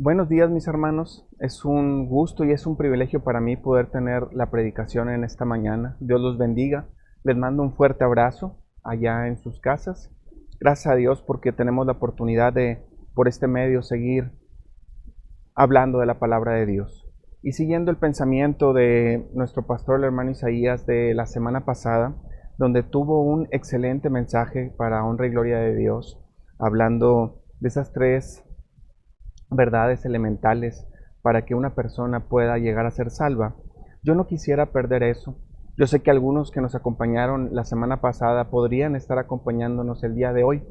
Buenos días, mis hermanos. Es un gusto y es un privilegio para mí poder tener la predicación en esta mañana. Dios los bendiga. Les mando un fuerte abrazo allá en sus casas. Gracias a Dios porque tenemos la oportunidad de, por este medio, seguir hablando de la palabra de Dios. Y siguiendo el pensamiento de nuestro pastor, el hermano Isaías, de la semana pasada, donde tuvo un excelente mensaje para honra y gloria de Dios, hablando de esas tres verdades elementales para que una persona pueda llegar a ser salva. Yo no quisiera perder eso. Yo sé que algunos que nos acompañaron la semana pasada podrían estar acompañándonos el día de hoy.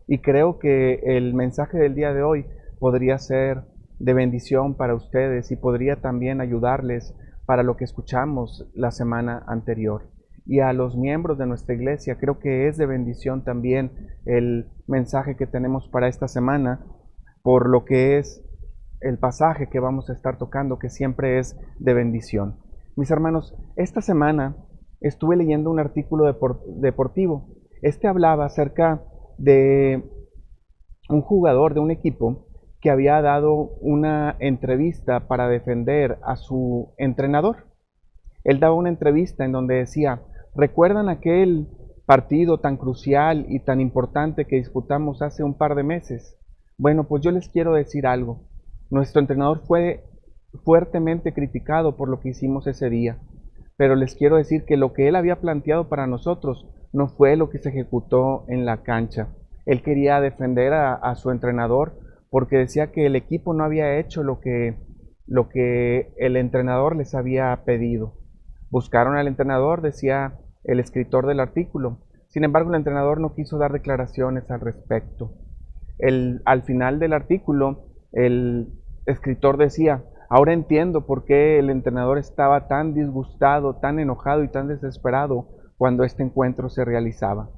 Y creo que el mensaje del día de hoy podría ser de bendición para ustedes y podría también ayudarles para lo que escuchamos la semana anterior. Y a los miembros de nuestra iglesia creo que es de bendición también el mensaje que tenemos para esta semana, por lo que es el pasaje que vamos a estar tocando, que siempre es de bendición. Mis hermanos, esta semana estuve leyendo un artículo deportivo. Este hablaba acerca de un jugador de un equipo que había dado una entrevista para defender a su entrenador. Él daba una entrevista en donde decía: ¿recuerdan aquel partido tan crucial y tan importante que disputamos hace un par de meses? Bueno, pues yo les quiero decir algo. Nuestro entrenador fue fuertemente criticado por lo que hicimos ese día, pero les quiero decir que lo que él había planteado para nosotros no fue lo que se ejecutó en la cancha. Él quería defender a su entrenador porque decía que el equipo no había hecho lo que el entrenador les había pedido. Buscaron al entrenador, decía el escritor del artículo. Sin embargo, el entrenador no quiso dar declaraciones al respecto. Al final del artículo, el escritor decía: ahora entiendo por qué el entrenador estaba tan disgustado, tan enojado y tan desesperado cuando este encuentro se realizaba.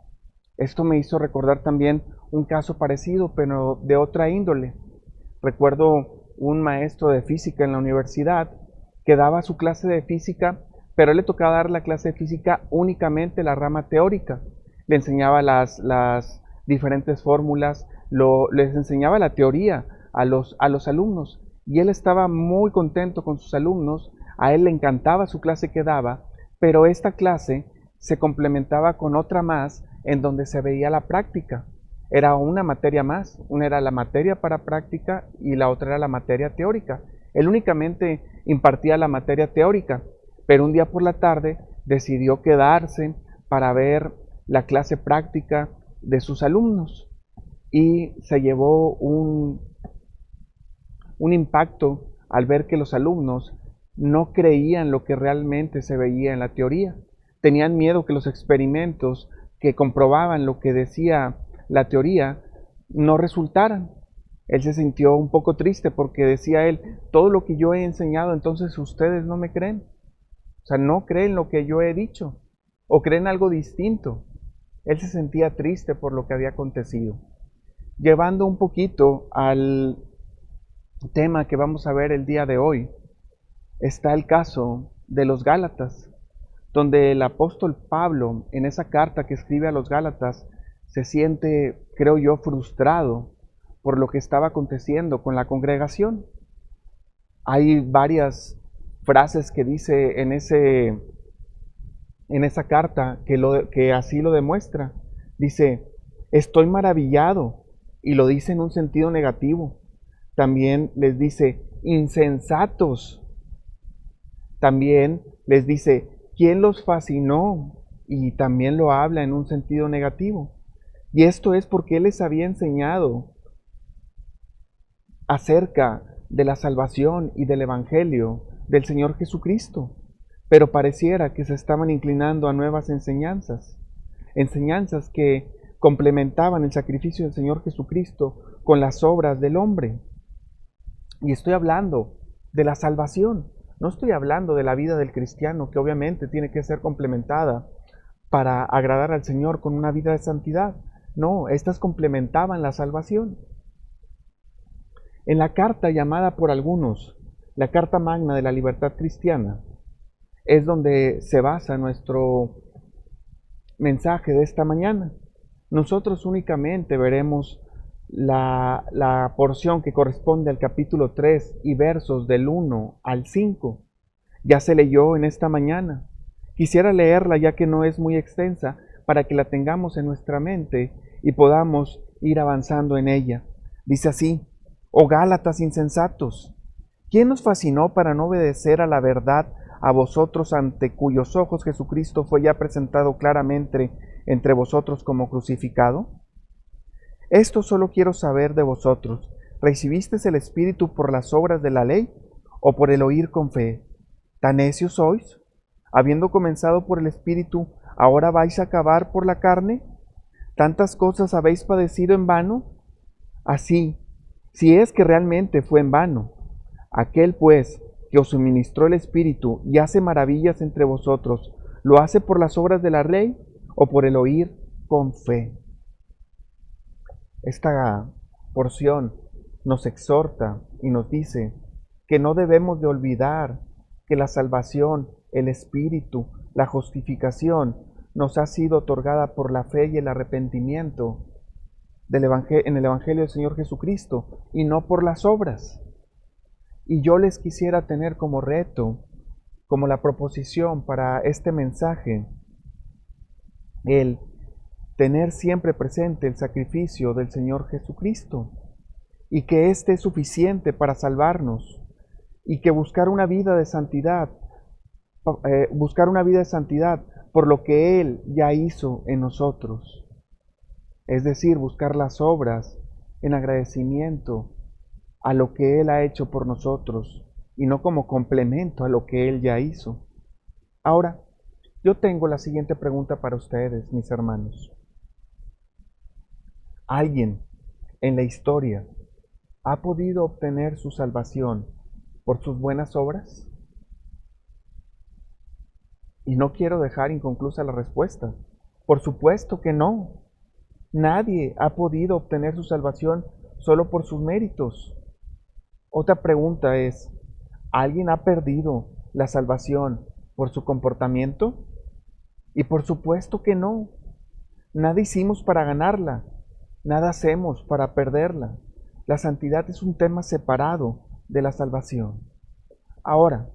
Esto me hizo recordar también un caso parecido, pero de otra índole. Recuerdo un maestro de física en la universidad que daba su clase de física, pero a él le tocaba dar la clase de física únicamente la rama teórica. Le enseñaba las diferentes fórmulas, les enseñaba la teoría a los alumnos, y él estaba muy contento con sus alumnos. A él le encantaba su clase que daba, pero esta clase se complementaba con otra más en donde se veía la práctica. Era una materia más, una era la materia para práctica y la otra era la materia teórica. Él únicamente impartía la materia teórica, pero un día por la tarde decidió quedarse para ver la clase práctica de sus alumnos, y se llevó un impacto al ver que los alumnos no creían lo que realmente se veía en la teoría. Tenían miedo que los experimentos que comprobaban lo que decía la teoría no resultaran. Él se sintió un poco triste porque decía él: todo lo que yo he enseñado, entonces ustedes no me creen. O sea, no creen lo que yo he dicho, o creen algo distinto. Él se sentía triste por lo que había acontecido. Llevando un poquito al tema que vamos a ver el día de hoy, está el caso de los Gálatas, donde el apóstol Pablo, en esa carta que escribe a los Gálatas, se siente, creo yo, frustrado por lo que estaba aconteciendo con la congregación. Hay varias frases que dice en esa carta que así lo demuestra. Dice: estoy maravillado, y lo dice en un sentido negativo. También les dice: insensatos. También les dice: ¿quién los fascinó? Y también lo habla en un sentido negativo. Y esto es porque él les había enseñado acerca de la salvación y del Evangelio del Señor Jesucristo, pero pareciera que se estaban inclinando a nuevas enseñanzas, enseñanzas que complementaban el sacrificio del Señor Jesucristo con las obras del hombre. Y estoy hablando de la salvación, no estoy hablando de la vida del cristiano, que obviamente tiene que ser complementada para agradar al Señor con una vida de santidad. No, estas complementaban la salvación. En la carta llamada por algunos la Carta Magna de la Libertad Cristiana, es donde se basa nuestro mensaje de esta mañana. Nosotros únicamente veremos la porción que corresponde al capítulo 3 y versos del 1 al 5. Ya se leyó en esta mañana. Quisiera leerla ya que no es muy extensa para que la tengamos en nuestra mente y podamos ir avanzando en ella. Dice así: Oh Gálatas insensatos, ¿quién nos fascinó para no obedecer a la verdad a vosotros, ante cuyos ojos Jesucristo fue ya presentado claramente entre vosotros como crucificado? Esto solo quiero saber de vosotros: ¿recibisteis el Espíritu por las obras de la ley o por el oír con fe? ¿Tan necios sois? Habiendo comenzado por el Espíritu, ¿ahora vais a acabar por la carne? ¿Tantas cosas habéis padecido en vano? Así, si es que realmente fue en vano. Aquel pues que os suministró el Espíritu y hace maravillas entre vosotros, ¿lo hace por las obras de la ley o por el oír con fe? Esta porción nos exhorta y nos dice que no debemos de olvidar que la salvación, el Espíritu, la justificación nos ha sido otorgada por la fe y el arrepentimiento en el Evangelio del Señor Jesucristo y no por las obras. Y yo les quisiera tener como reto, como la proposición para este mensaje, el tener siempre presente el sacrificio del Señor Jesucristo y que éste es suficiente para salvarnos y que buscar una vida de santidad por lo que Él ya hizo en nosotros, es decir, buscar las obras en agradecimiento a lo que Él ha hecho por nosotros y no como complemento a lo que Él ya hizo. Ahora, yo tengo la siguiente pregunta para ustedes, mis hermanos. ¿Alguien en la historia ha podido obtener su salvación por sus buenas obras? Y no quiero dejar inconclusa la respuesta. Por supuesto que no. Nadie ha podido obtener su salvación solo por sus méritos. Otra pregunta es: ¿alguien ha perdido la salvación por su comportamiento? Y por supuesto que no. Nada hicimos para ganarla, nada hacemos para perderla. La santidad es un tema separado de la salvación. Ahora,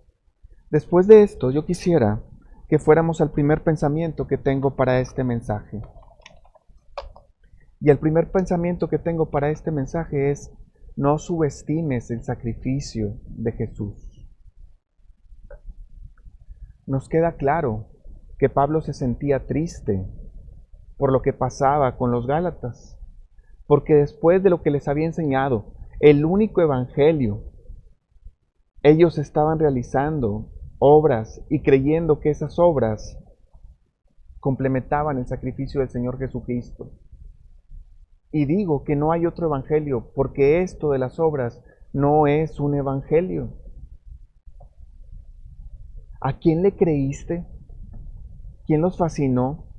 después de esto, yo quisiera que fuéramos al primer pensamiento que tengo para este mensaje. Y el primer pensamiento que tengo para este mensaje es: no subestimes el sacrificio de Jesús. Nos queda claro que Pablo se sentía triste por lo que pasaba con los Gálatas, porque después de lo que les había enseñado, el único evangelio, ellos estaban realizando obras y creyendo que esas obras complementaban el sacrificio del Señor Jesucristo. Y digo que no hay otro evangelio, porque esto de las obras no es un evangelio. ¿A quién le creíste? ¿Quién los fascinó?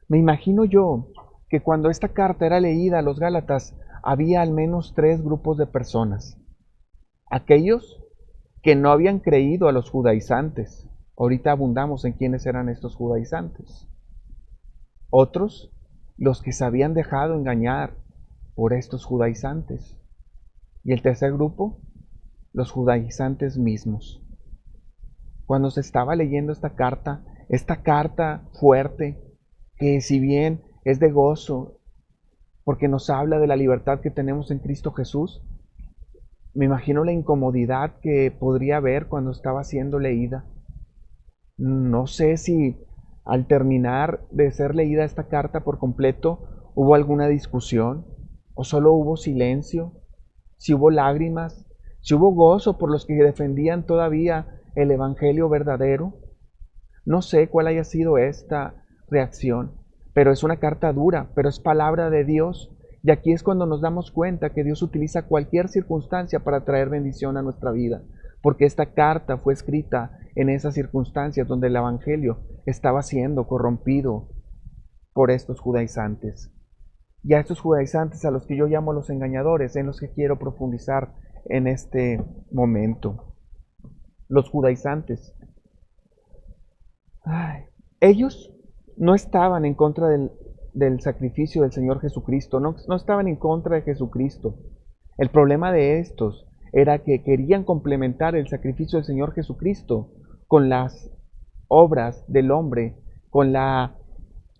Me imagino yo que cuando esta carta era leída a los Gálatas, había al menos 3 grupos de personas. Aquellos que no habían creído a los judaizantes. Ahorita abundamos en quiénes eran estos judaizantes. Otros, los que se habían dejado engañar por estos judaizantes. Y el tercer grupo, los judaizantes mismos. Cuando se estaba leyendo esta carta fuerte, que si bien es de gozo, porque nos habla de la libertad que tenemos en Cristo Jesús, me imagino la incomodidad que podría haber cuando estaba siendo leída. No sé si al terminar de ser leída esta carta por completo hubo alguna discusión o solo hubo silencio, si hubo lágrimas, si hubo gozo por los que defendían todavía el evangelio verdadero. No sé cuál haya sido esta reacción, pero es una carta dura, pero es palabra de Dios. Y aquí es cuando nos damos cuenta que Dios utiliza cualquier circunstancia para traer bendición a nuestra vida, porque esta carta fue escrita en esas circunstancias donde el evangelio estaba siendo corrompido por estos judaizantes. Y a estos judaizantes, a los que yo llamo los engañadores, en los que quiero profundizar en este momento. Los judaizantes. Ellos no estaban en contra del sacrificio del Señor Jesucristo, no estaban en contra de Jesucristo. El problema de estos era que querían complementar el sacrificio del Señor Jesucristo con las obras del hombre, con la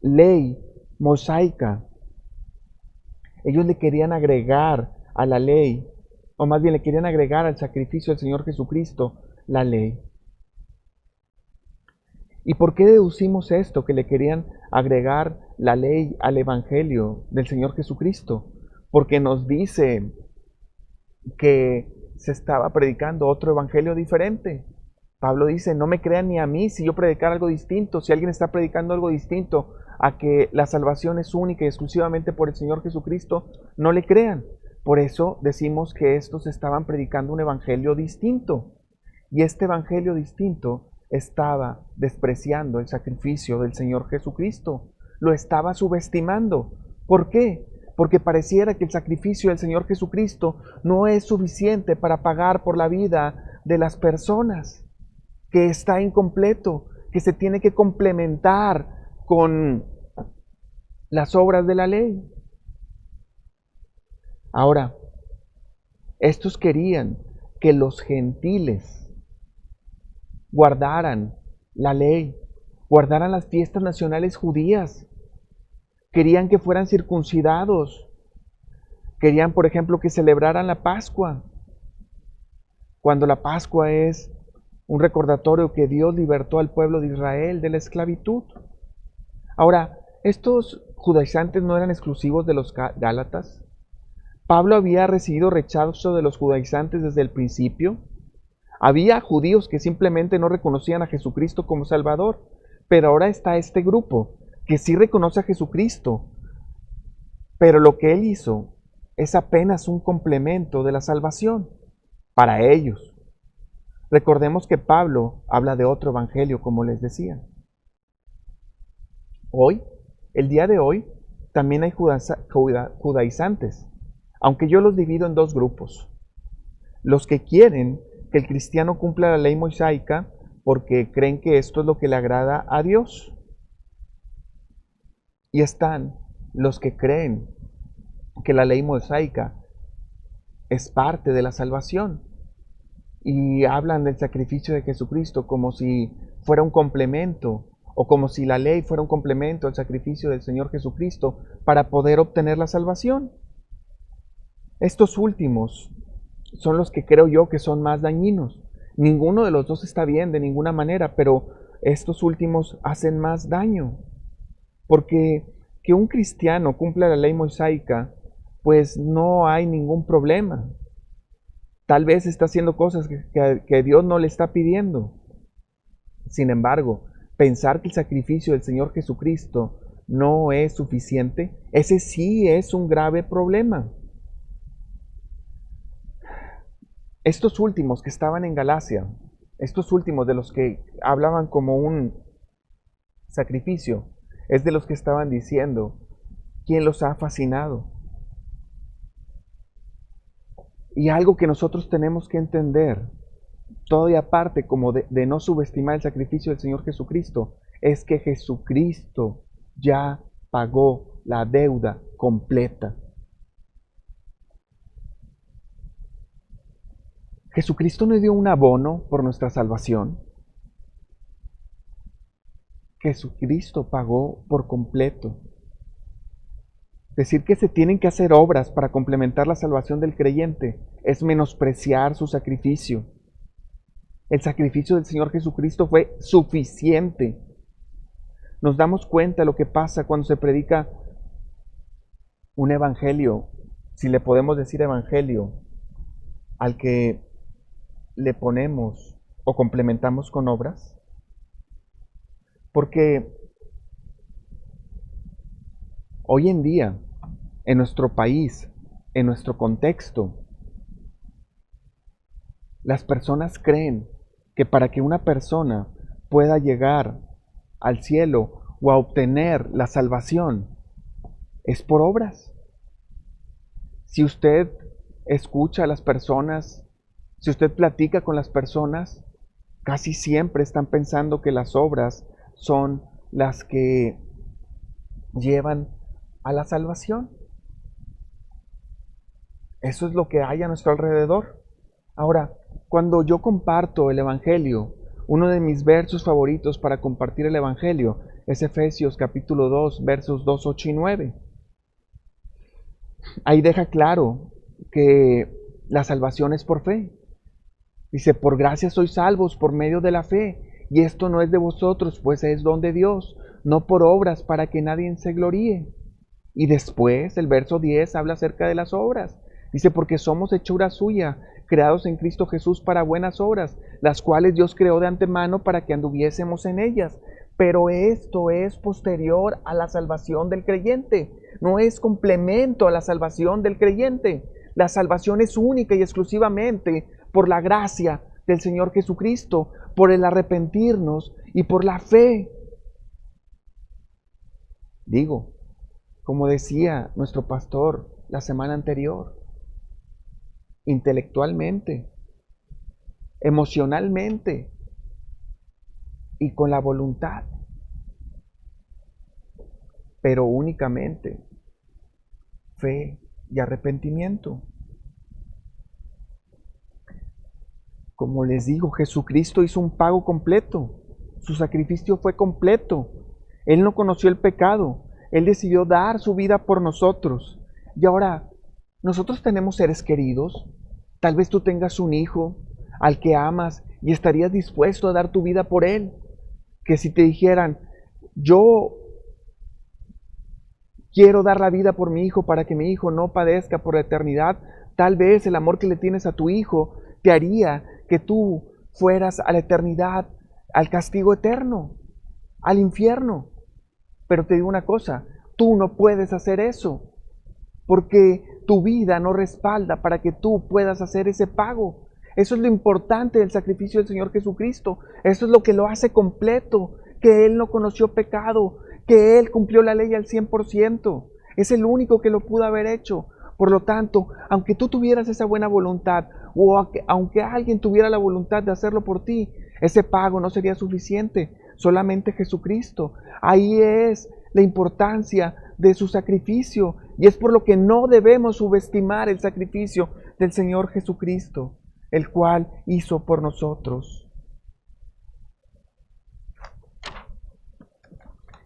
ley mosaica. Ellos le querían agregar a la ley, o más bien le querían agregar al sacrificio del Señor Jesucristo la ley. ¿Y por qué deducimos esto? Que le querían agregar la ley al Evangelio del Señor Jesucristo. Porque nos dice que se estaba predicando otro Evangelio diferente. Pablo dice, no me crean ni a mí si yo predicar algo distinto, si alguien está predicando algo distinto a que la salvación es única y exclusivamente por el Señor Jesucristo, no le crean. Por eso decimos que estos estaban predicando un Evangelio distinto. Y este Evangelio distinto estaba despreciando el sacrificio del Señor Jesucristo, lo estaba subestimando. ¿Por qué? Porque pareciera que el sacrificio del Señor Jesucristo no es suficiente para pagar por la vida de las personas, que está incompleto, que se tiene que complementar con las obras de la ley. Ahora, estos querían que los gentiles guardaran la ley, guardaran las fiestas nacionales judías. Querían que fueran circuncidados. Querían, por ejemplo, que celebraran la Pascua, cuando la Pascua es un recordatorio que Dios libertó al pueblo de Israel de la esclavitud. Ahora, estos judaizantes no eran exclusivos de los gálatas. Pablo había recibido rechazo de los judaizantes desde el principio. Había judíos que simplemente no reconocían a Jesucristo como Salvador, pero ahora está este grupo que sí reconoce a Jesucristo, pero lo que él hizo es apenas un complemento de la salvación para ellos. Recordemos que Pablo habla de otro evangelio, como les decía. Hoy, el día de hoy, también hay judaizantes, aunque yo los divido en dos grupos. Los que quieren que el cristiano cumpla la ley mosaica porque creen que esto es lo que le agrada a Dios. Y están los que creen que la ley mosaica es parte de la salvación y hablan del sacrificio de Jesucristo como si fuera un complemento o como si la ley fuera un complemento al sacrificio del Señor Jesucristo para poder obtener la salvación. Estos últimos son los que creo yo que son más dañinos. Ninguno de los dos está bien de ninguna manera, pero estos últimos hacen más daño. Porque que un cristiano cumpla la ley mosaica, pues no hay ningún problema. Tal vez está haciendo cosas que Dios no le está pidiendo. Sin embargo, pensar que el sacrificio del Señor Jesucristo no es suficiente, ese sí es un grave problema. Estos últimos que estaban en Galacia, estos últimos de los que hablaban como un sacrificio, es de los que estaban diciendo, ¿quién los ha fascinado? Y algo que nosotros tenemos que entender, todavía aparte como de no subestimar el sacrificio del Señor Jesucristo, es que Jesucristo ya pagó la deuda completa. Jesucristo no dio un abono por nuestra salvación. Jesucristo pagó por completo. Decir que se tienen que hacer obras para complementar la salvación del creyente es menospreciar su sacrificio. El sacrificio del Señor Jesucristo fue suficiente. Nos damos cuenta de lo que pasa cuando se predica un evangelio, si le podemos decir evangelio, al que le ponemos o complementamos con obras. Porque hoy en día, en nuestro país, en nuestro contexto, las personas creen que para que una persona pueda llegar al cielo o a obtener la salvación, es por obras. Si usted escucha a las personas, si usted platica con las personas, casi siempre están pensando que las obras son las que llevan a la salvación. Eso es lo que hay a nuestro alrededor. Ahora, cuando yo comparto el Evangelio, uno de mis versos favoritos para compartir el Evangelio es Efesios capítulo 2, versos 2, 8 y 9. Ahí deja claro que la salvación es por fe. Dice, por gracia sois salvos por medio de la fe, y esto no es de vosotros, pues es don de Dios, no por obras para que nadie se gloríe. Y después el verso 10 habla acerca de las obras. Dice, porque somos hechura suya, creados en Cristo Jesús para buenas obras, las cuales Dios creó de antemano para que anduviésemos en ellas. Pero esto es posterior a la salvación del creyente, no es complemento a la salvación del creyente. La salvación es única y exclusivamente por la gracia del Señor Jesucristo, por el arrepentirnos y por la fe. Digo, como decía nuestro pastor la semana anterior, intelectualmente, emocionalmente y con la voluntad, pero únicamente fe y arrepentimiento. Como les digo, Jesucristo hizo un pago completo, su sacrificio fue completo, Él no conoció el pecado, Él decidió dar su vida por nosotros. Y ahora, nosotros tenemos seres queridos, tal vez tú tengas un hijo al que amas y estarías dispuesto a dar tu vida por él. Que si te dijeran, yo quiero dar la vida por mi hijo para que mi hijo no padezca por la eternidad, tal vez el amor que le tienes a tu hijo te haría que tú fueras a la eternidad, al castigo eterno, al infierno. Pero te digo una cosa, tú no puedes hacer eso, porque tu vida no respalda para que tú puedas hacer ese pago. Eso es lo importante del sacrificio del Señor Jesucristo. Eso es lo que lo hace completo, que Él no conoció pecado, que Él cumplió la ley al 100%. Es el único que lo pudo haber hecho. Por lo tanto, aunque tú tuvieras esa buena voluntad, o aunque alguien tuviera la voluntad de hacerlo por ti, ese pago no sería suficiente. Solamente Jesucristo. Ahí es la importancia de su sacrificio, y es por lo que no debemos subestimar el sacrificio del Señor Jesucristo, el cual hizo por nosotros.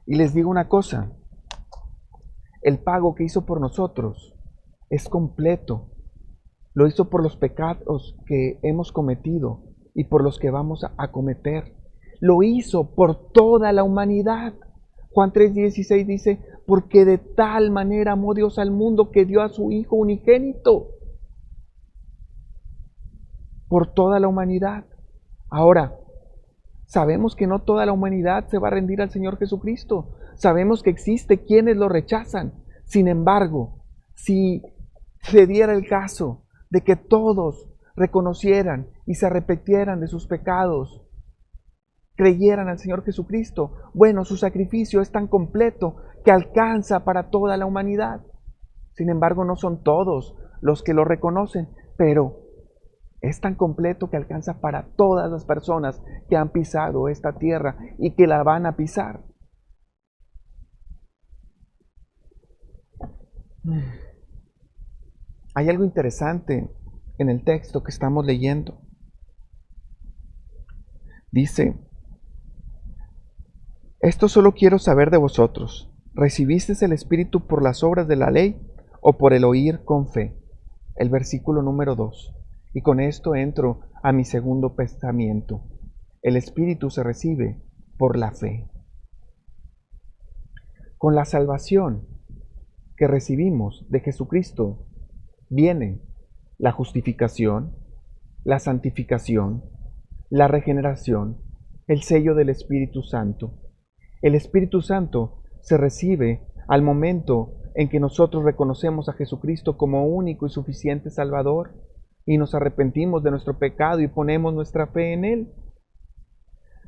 Y les digo una cosa, el pago que hizo por nosotros es completo. Lo hizo por los pecados que hemos cometido y por los que vamos a cometer. Lo hizo por toda la humanidad. Juan 3:16 dice, porque de tal manera amó Dios al mundo que dio a su Hijo unigénito. Por toda la humanidad. Ahora, sabemos que no toda la humanidad se va a rendir al Señor Jesucristo. Sabemos que existe quienes lo rechazan. Sin embargo, si se diera el caso de que todos reconocieran y se arrepintieran de sus pecados, creyeran al Señor Jesucristo, bueno, su sacrificio es tan completo que alcanza para toda la humanidad. Sin embargo, no son todos los que lo reconocen, pero es tan completo que alcanza para todas las personas que han pisado esta tierra y que la van a pisar. Hay algo interesante en el texto que estamos leyendo. Dice, esto solo quiero saber de vosotros, ¿recibisteis el Espíritu por las obras de la ley o por el oír con fe? El versículo número 2. Y con esto entro a mi segundo pensamiento. El Espíritu se recibe por la fe. Con la salvación que recibimos de Jesucristo viene la justificación, la santificación, la regeneración, el sello del Espíritu Santo. El Espíritu Santo se recibe al momento en que nosotros reconocemos a Jesucristo como único y suficiente Salvador y nos arrepentimos de nuestro pecado y ponemos nuestra fe en Él.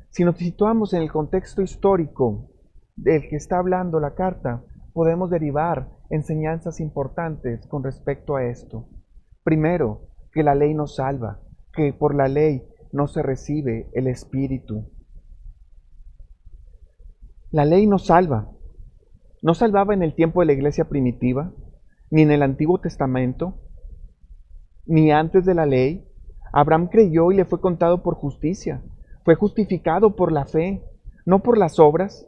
Si nos situamos en el contexto histórico del que está hablando la carta, podemos derivar enseñanzas importantes con respecto a esto. Primero, que la ley nos salva, que por la ley no se recibe el Espíritu. La ley nos salva No salvaba en el tiempo de la iglesia primitiva, ni en el Antiguo Testamento, ni antes de la ley. Abraham creyó y le fue contado por justicia. Fue justificado por la fe, no por las obras.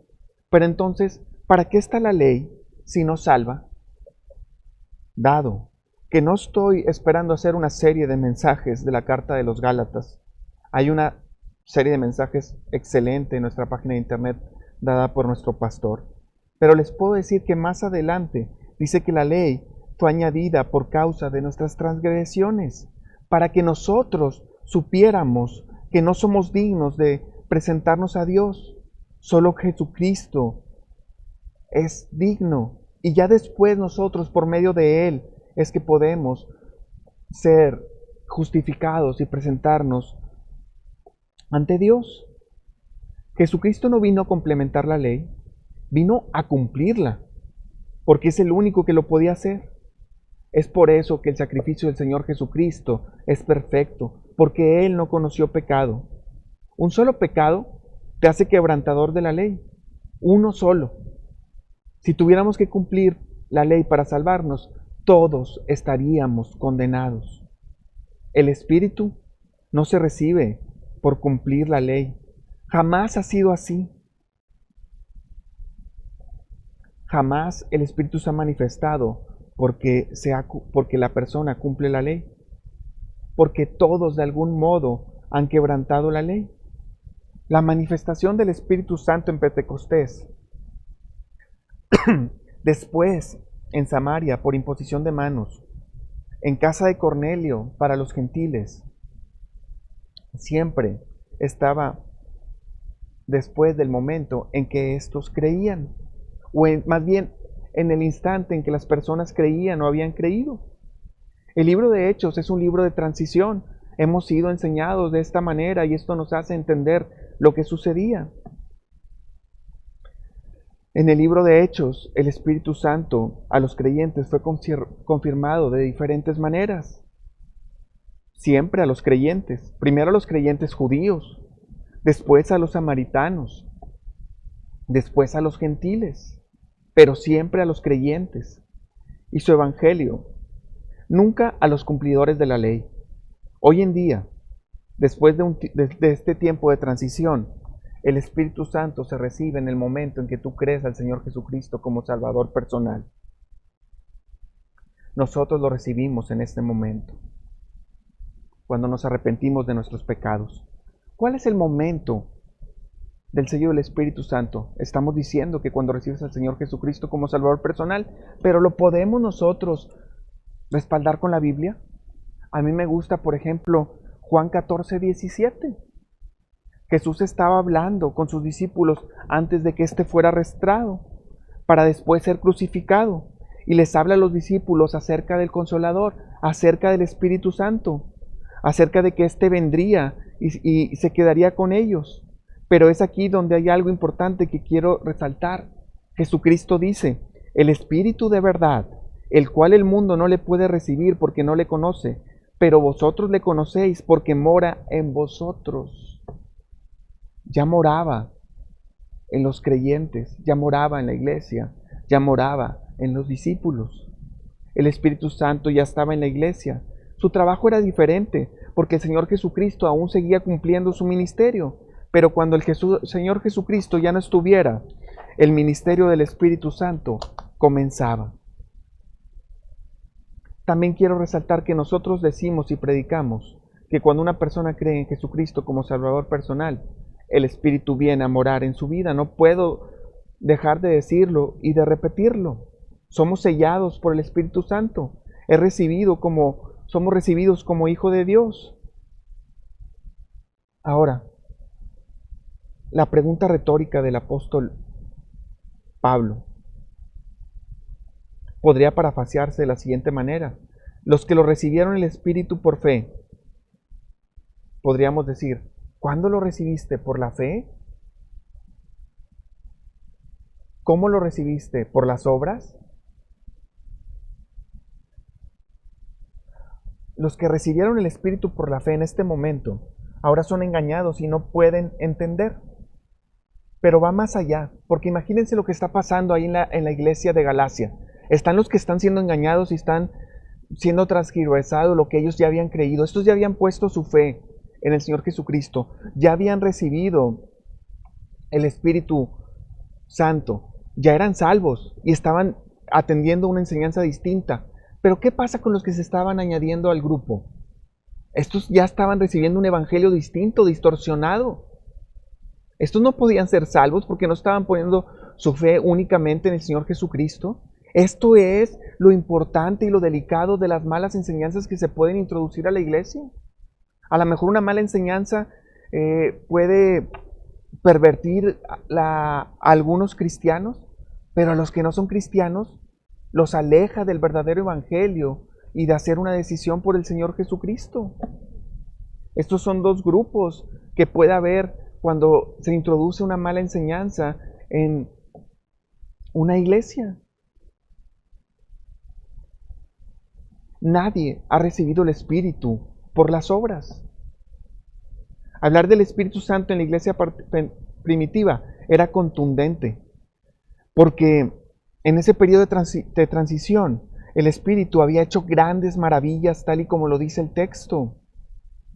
Pero entonces, ¿para qué está la ley si no salva? Dado que no estoy esperando hacer una serie de mensajes de la carta de los Gálatas, hay una serie de mensajes excelente en nuestra página de internet dada por nuestro pastor. Pero les puedo decir que más adelante dice que la ley fue añadida por causa de nuestras transgresiones, para que nosotros supiéramos que no somos dignos de presentarnos a Dios. Solo Jesucristo es digno. Y ya después nosotros, por medio de Él, es que podemos ser justificados y presentarnos ante Dios. Jesucristo no vino a complementar la ley, vino a cumplirla, porque es el único que lo podía hacer. Es por eso que el sacrificio del Señor Jesucristo es perfecto, porque Él no conoció pecado. Un solo pecado te hace quebrantador de la ley, uno solo. Si tuviéramos que cumplir la ley para salvarnos, todos estaríamos condenados. El Espíritu no se recibe por cumplir la ley. Jamás ha sido así. Jamás el Espíritu se ha manifestado porque la persona cumple la ley. Porque todos de algún modo han quebrantado la ley. La manifestación del Espíritu Santo en Pentecostés, después en Samaria por imposición de manos, en casa de Cornelio para los gentiles, siempre estaba después del momento en que estos creían, más bien en el instante en que las personas creían o habían creído. El libro de Hechos es un libro de transición. Hemos sido enseñados de esta manera y esto nos hace entender lo que sucedía. En el libro de Hechos, el Espíritu Santo a los creyentes fue confirmado de diferentes maneras. Siempre a los creyentes. Primero a los creyentes judíos, después a los samaritanos, después a los gentiles, pero siempre a los creyentes. Y su evangelio, nunca a los cumplidores de la ley. Hoy en día, después de este tiempo de transición, el Espíritu Santo se recibe en el momento en que tú crees al Señor Jesucristo como Salvador personal. Nosotros lo recibimos en este momento, cuando nos arrepentimos de nuestros pecados. ¿Cuál es el momento del sello del Espíritu Santo? Estamos diciendo que cuando recibes al Señor Jesucristo como Salvador personal, pero ¿lo podemos nosotros respaldar con la Biblia? A mí me gusta, por ejemplo, Juan 14:17. Jesús estaba hablando con sus discípulos antes de que éste fuera arrestado, para después ser crucificado. Y les habla a los discípulos acerca del Consolador, acerca del Espíritu Santo, acerca de que éste vendría y se quedaría con ellos. Pero es aquí donde hay algo importante que quiero resaltar. Jesucristo dice, el Espíritu de verdad, el cual el mundo no le puede recibir porque no le conoce, pero vosotros le conocéis porque mora en vosotros. Ya moraba en los creyentes, ya moraba en la iglesia, ya moraba en los discípulos. El Espíritu Santo ya estaba en la iglesia. Su trabajo era diferente, porque el Señor Jesucristo aún seguía cumpliendo su ministerio. Pero cuando el Señor Jesucristo ya no estuviera, el ministerio del Espíritu Santo comenzaba. También quiero resaltar que nosotros decimos y predicamos que cuando una persona cree en Jesucristo como Salvador personal, el Espíritu viene a morar en su vida. No puedo dejar de decirlo y de repetirlo. Somos sellados por el Espíritu Santo. Somos recibidos como hijo de Dios. Ahora, la pregunta retórica del apóstol Pablo podría parafrasearse de la siguiente manera. Los que lo recibieron el Espíritu por fe, podríamos decir, ¿cuándo lo recibiste? ¿Por la fe? ¿Cómo lo recibiste? ¿Por las obras? Los que recibieron el Espíritu por la fe en este momento, ahora son engañados y no pueden entender. pero va más allá, porque imagínense lo que está pasando ahí en la iglesia de Galacia. Están los que están siendo engañados y están siendo transgiversados lo que ellos ya habían creído. Estos ya habían puesto su fe en el Señor Jesucristo, ya habían recibido el Espíritu Santo, ya eran salvos y estaban atendiendo una enseñanza distinta. Pero ¿qué pasa con los que se estaban añadiendo al grupo? Estos ya estaban recibiendo un evangelio distinto, distorsionado. Estos no podían ser salvos porque no estaban poniendo su fe únicamente en el Señor Jesucristo. Esto es lo importante y lo delicado de las malas enseñanzas que se pueden introducir a la iglesia. A lo mejor una mala enseñanza puede pervertir a algunos cristianos, pero a los que no son cristianos los aleja del verdadero evangelio y de hacer una decisión por el Señor Jesucristo. Estos son dos grupos que puede haber cuando se introduce una mala enseñanza en una iglesia. Nadie ha recibido el Espíritu por las obras. Hablar del Espíritu Santo en la iglesia primitiva era contundente, porque en ese periodo de transición el Espíritu había hecho grandes maravillas, tal y como lo dice el texto,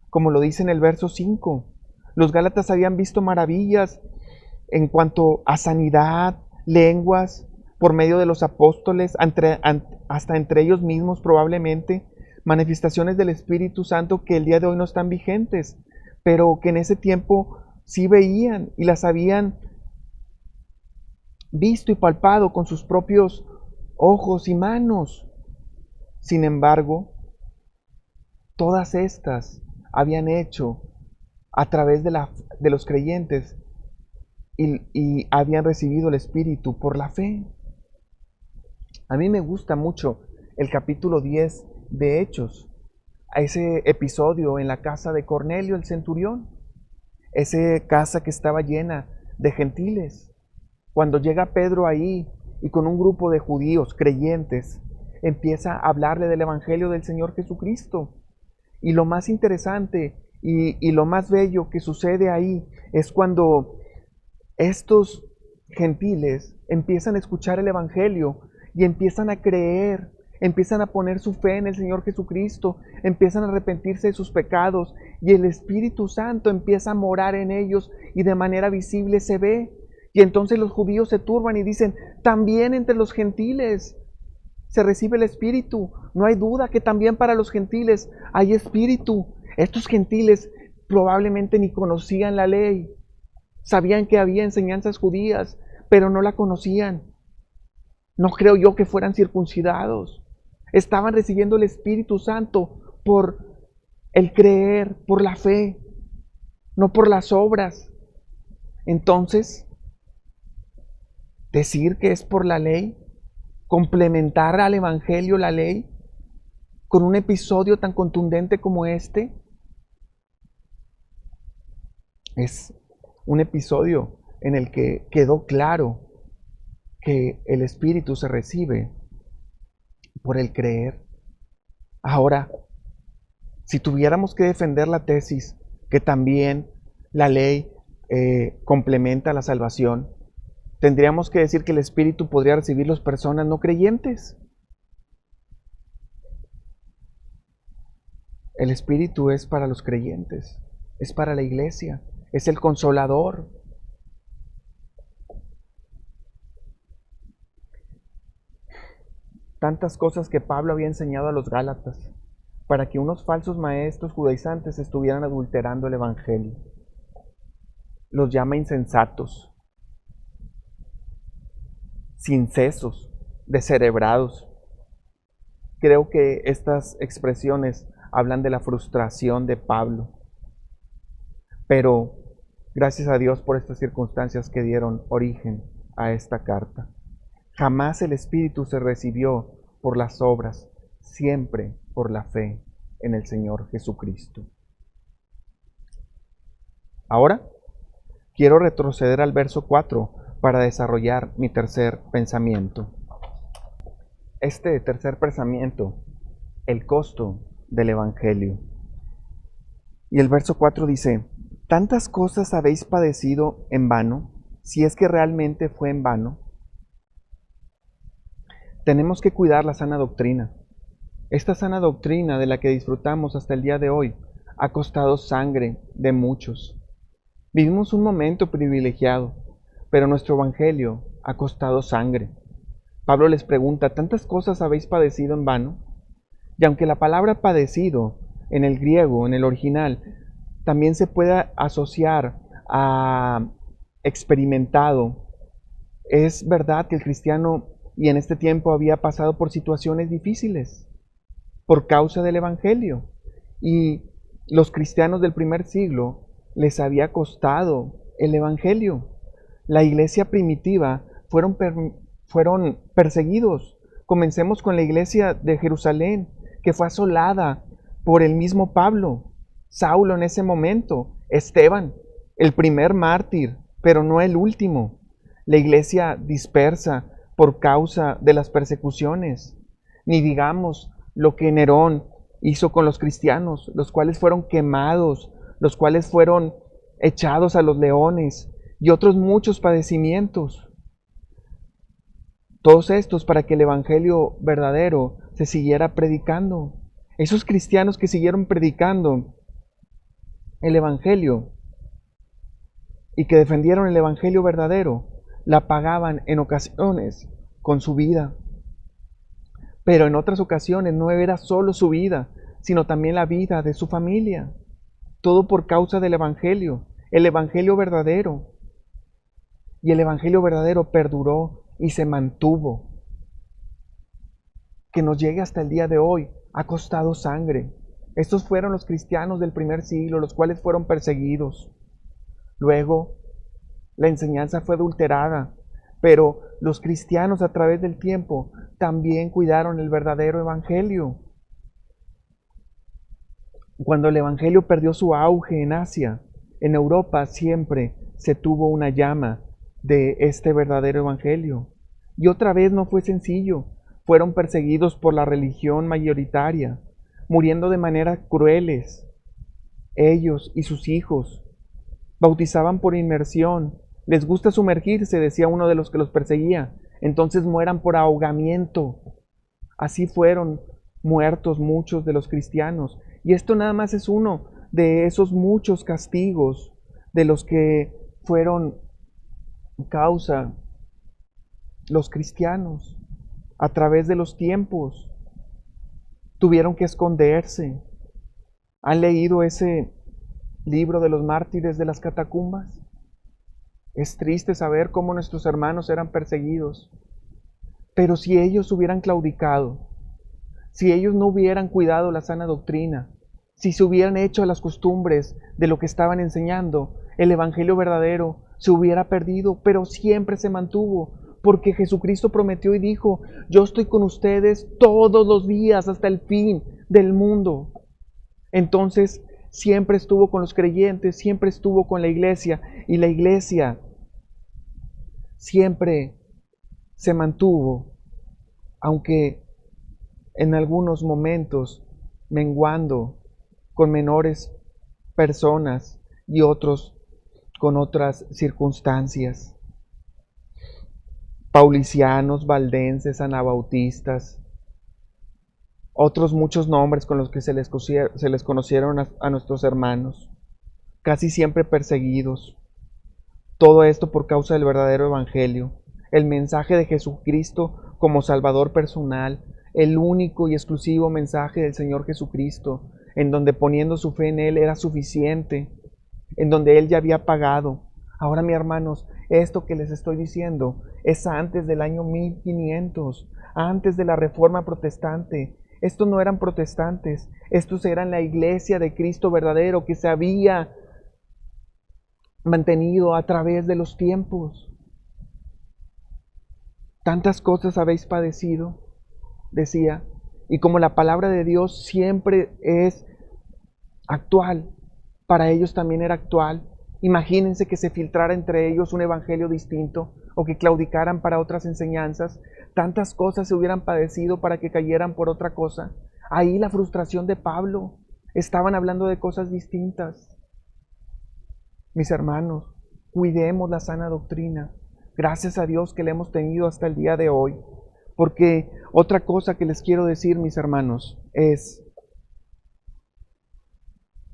como lo dice en el verso 5. Los Gálatas habían visto maravillas en cuanto a sanidad, lenguas, por medio de los apóstoles, hasta entre ellos mismos probablemente, manifestaciones del Espíritu Santo que el día de hoy no están vigentes, pero que en ese tiempo sí veían y las habían visto y palpado con sus propios ojos y manos. Sin embargo, todas estas habían hecho a través de los creyentes y habían recibido el Espíritu por la fe. A mí me gusta mucho el capítulo 10 de Hechos, a ese episodio en la casa de Cornelio el centurión, esa casa que estaba llena de gentiles. Cuando llega Pedro ahí y con un grupo de judíos creyentes empieza a hablarle del Evangelio del Señor Jesucristo. Y lo más interesante y lo más bello que sucede ahí es cuando estos gentiles empiezan a escuchar el Evangelio y empiezan a creer, empiezan a poner su fe en el Señor Jesucristo, empiezan a arrepentirse de sus pecados y el Espíritu Santo empieza a morar en ellos y de manera visible se ve. Y entonces los judíos se turban y dicen, también entre los gentiles se recibe el Espíritu. No hay duda que también para los gentiles hay Espíritu. Estos gentiles probablemente ni conocían la ley. Sabían que había enseñanzas judías, pero no la conocían. No creo yo que fueran circuncidados. Estaban recibiendo el Espíritu Santo por el creer, por la fe, no por las obras. Entonces, decir que es por la ley, complementar al Evangelio la ley, con un episodio tan contundente como este, es un episodio en el que quedó claro que el Espíritu se recibe por el creer. Ahora, si tuviéramos que defender la tesis que también la ley complementa la salvación, tendríamos que decir que el Espíritu podría recibir las personas no creyentes. El Espíritu es para los creyentes, es para la iglesia, es el consolador. Tantas cosas que Pablo había enseñado a los Gálatas para que unos falsos maestros judaizantes estuvieran adulterando el Evangelio. Los llama insensatos, sincesos, descerebrados. Creo que estas expresiones hablan de la frustración de Pablo. Pero gracias a Dios por estas circunstancias que dieron origen a esta carta. Jamás el Espíritu se recibió por las obras, siempre por la fe en el Señor Jesucristo. Ahora quiero retroceder al verso 4 para desarrollar mi tercer pensamiento. Este tercer pensamiento, el costo del Evangelio. Y el verso 4 dice, ¿tantas cosas habéis padecido en vano si es que realmente fue en vano, tenemos que cuidar la sana doctrina. Esta sana doctrina de la que disfrutamos hasta el día de hoy ha costado sangre de muchos. Vivimos un momento privilegiado, pero nuestro evangelio ha costado sangre. Pablo les pregunta, ¿tantas cosas habéis padecido en vano? Y aunque la palabra padecido en el griego, en el original, también se puede asociar a experimentado, es verdad que el cristiano y en este tiempo había pasado por situaciones difíciles por causa del evangelio. Y los cristianos del primer siglo les había costado el evangelio. La iglesia primitiva fueron perseguidos. Comencemos con la iglesia de Jerusalén, que fue asolada por el mismo Pablo, Saulo en ese momento, Esteban, el primer mártir, pero no el último. La iglesia dispersa por causa de las persecuciones. Ni digamos lo que Nerón hizo con los cristianos, los cuales fueron quemados, los cuales fueron echados a los leones y otros muchos padecimientos. Todos estos para que el evangelio verdadero se siguiera predicando. Esos cristianos que siguieron predicando el evangelio y que defendieron el evangelio verdadero, la pagaban en ocasiones con su vida. Pero en otras ocasiones no era solo su vida, sino también la vida de su familia. Todo por causa del evangelio, el evangelio verdadero. Y el evangelio verdadero perduró y se mantuvo. Que nos llegue hasta el día de hoy ha costado sangre. Estos fueron los cristianos del primer siglo, los cuales fueron perseguidos. Luego, la enseñanza fue adulterada, pero los cristianos a través del tiempo también cuidaron el verdadero evangelio. Cuando el evangelio perdió su auge en Asia, en Europa siempre se tuvo una llama de este verdadero evangelio. Y otra vez no fue sencillo. Fueron perseguidos por la religión mayoritaria, muriendo de maneras crueles. Ellos y sus hijos bautizaban por inmersión. Les gusta sumergirse, decía uno de los que los perseguía. Entonces mueran por ahogamiento. Así fueron muertos muchos de los cristianos. Y esto nada más es uno de esos muchos castigos de los que fueron causa los cristianos a través de los tiempos. Tuvieron que esconderse. ¿Han leído ese libro de los mártires de las catacumbas? Es triste saber cómo nuestros hermanos eran perseguidos. Pero si ellos hubieran claudicado, si ellos no hubieran cuidado la sana doctrina, si se hubieran hecho a las costumbres de lo que estaban enseñando, el evangelio verdadero se hubiera perdido, pero siempre se mantuvo, porque Jesucristo prometió y dijo, yo estoy con ustedes todos los días hasta el fin del mundo. Entonces, siempre estuvo con los creyentes, siempre estuvo con la iglesia, y la iglesia siempre se mantuvo, aunque en algunos momentos menguando con menores personas y otros con otras circunstancias. Paulicianos, valdenses, anabautistas, otros muchos nombres con los que se les conocieron a nuestros hermanos, casi siempre perseguidos. Todo esto por causa del verdadero evangelio, el mensaje de Jesucristo como Salvador personal, el único y exclusivo mensaje del Señor Jesucristo, en donde poniendo su fe en Él era suficiente, en donde Él ya había pagado. Ahora, mis hermanos, esto que les estoy diciendo es antes del año 1500, antes de la Reforma Protestante. Estos no eran protestantes, estos eran la iglesia de Cristo verdadero que se había mantenido a través de los tiempos. Tantas cosas habéis padecido, decía, y como la palabra de Dios siempre es actual, para ellos también era actual. Imagínense que se filtrara entre ellos un evangelio distinto o que claudicaran para otras enseñanzas. Tantas cosas se hubieran padecido para que cayeran por otra cosa. Ahí la frustración de Pablo. Estaban hablando de cosas distintas. Mis hermanos, Cuidemos la sana doctrina. Gracias a Dios que la hemos tenido hasta el día de hoy. Porque otra cosa que les quiero decir, mis hermanos, es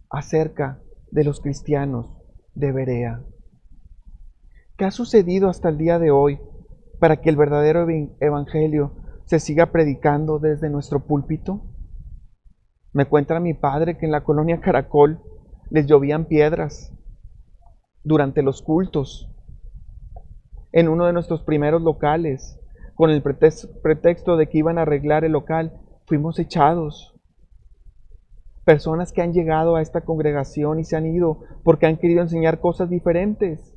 acerca de los cristianos de Berea. ¿Qué ha sucedido hasta el día de hoy para que el verdadero evangelio se siga predicando desde nuestro púlpito? Me cuenta mi padre que en la colonia Caracol les llovían piedras durante los cultos. En uno de nuestros primeros locales, con el pretexto de que iban a arreglar el local, fuimos echados. Personas que han llegado a esta congregación y se han ido porque han querido enseñar cosas diferentes.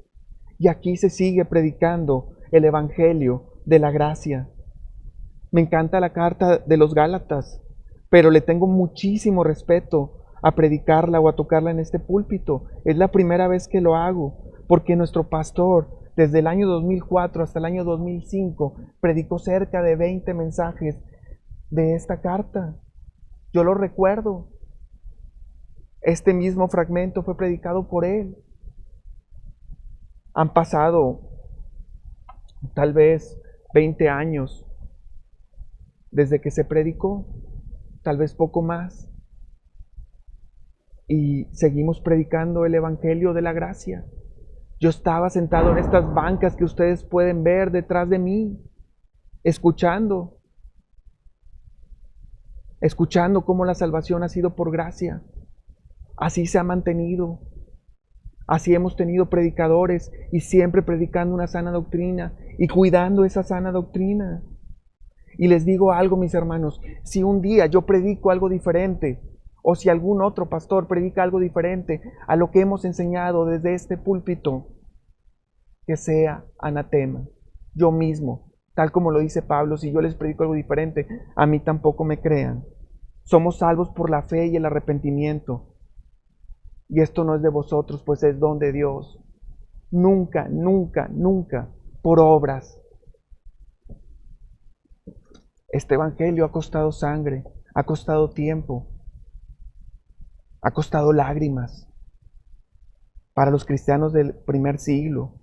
Y aquí se sigue predicando el evangelio de la gracia. Me encanta la carta de los Gálatas, pero le tengo muchísimo respeto a predicarla o a tocarla en este púlpito. Es la primera vez que lo hago, porque nuestro pastor, desde el año 2004 hasta el año 2005, predicó cerca de 20 mensajes de esta carta. Yo lo recuerdo. Este mismo fragmento fue predicado por él. Han pasado tal vez 20 años desde que se predicó, tal vez poco más. Y seguimos predicando el evangelio de la gracia. Yo estaba sentado en estas bancas que ustedes pueden ver detrás de mí, escuchando cómo la salvación ha sido por gracia. Así se ha mantenido. Así hemos tenido predicadores y siempre predicando una sana doctrina y cuidando esa sana doctrina. Y les digo algo, mis hermanos, si un día yo predico algo diferente, o si algún otro pastor predica algo diferente a lo que hemos enseñado desde este púlpito, que sea anatema. Yo mismo, tal como lo dice Pablo, si yo les predico algo diferente, a mí tampoco me crean. Somos salvos por la fe y el arrepentimiento. Y esto no es de vosotros, pues es don de Dios. Nunca, nunca, nunca por obras. Este evangelio ha costado sangre, ha costado tiempo, ha costado lágrimas para los cristianos del primer siglo,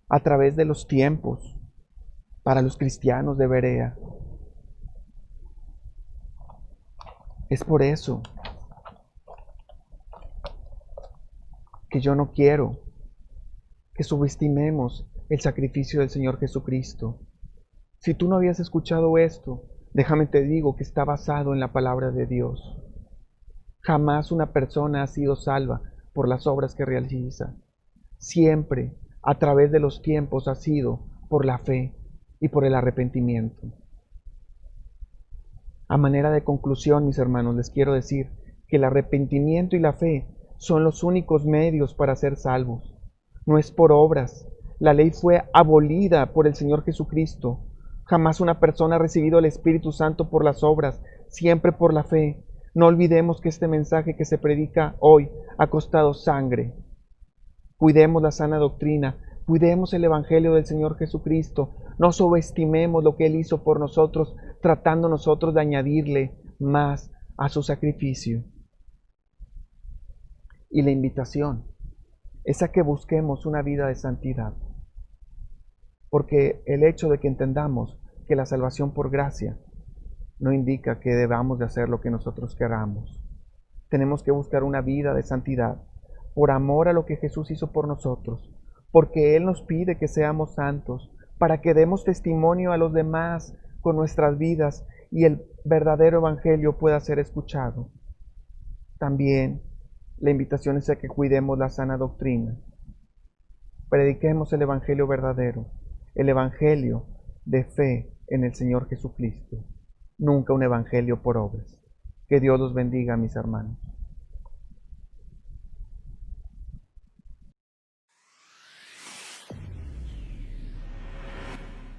a través de los tiempos, para los cristianos de Berea. Es por eso que yo no quiero que subestimemos el sacrificio del Señor Jesucristo. Si tú no habías escuchado esto, déjame te digo que está basado en la palabra de Dios. Jamás una persona ha sido salva por las obras que realiza. Siempre, a través de los tiempos, ha sido por la fe y por el arrepentimiento. A manera de conclusión, mis hermanos, les quiero decir que el arrepentimiento y la fe son los únicos medios para ser salvos. No es por obras. La ley fue abolida por el Señor Jesucristo. Jamás una persona ha recibido el Espíritu Santo por las obras, siempre por la fe. No olvidemos que este mensaje que se predica hoy ha costado sangre. Cuidemos la sana doctrina, cuidemos el Evangelio del Señor Jesucristo. No subestimemos lo que Él hizo por nosotros, tratando nosotros de añadirle más a su sacrificio. Y la invitación es a que busquemos una vida de santidad. Porque el hecho de que entendamos que la salvación por gracia no indica que debamos de hacer lo que nosotros queramos. Tenemos que buscar una vida de santidad por amor a lo que Jesús hizo por nosotros, porque Él nos pide que seamos santos, para que demos testimonio a los demás con nuestras vidas y el verdadero evangelio pueda ser escuchado. También la invitación es a que cuidemos la sana doctrina. Prediquemos el evangelio verdadero, el evangelio de fe en el Señor Jesucristo. Nunca un evangelio por obras. Que Dios los bendiga, mis hermanos.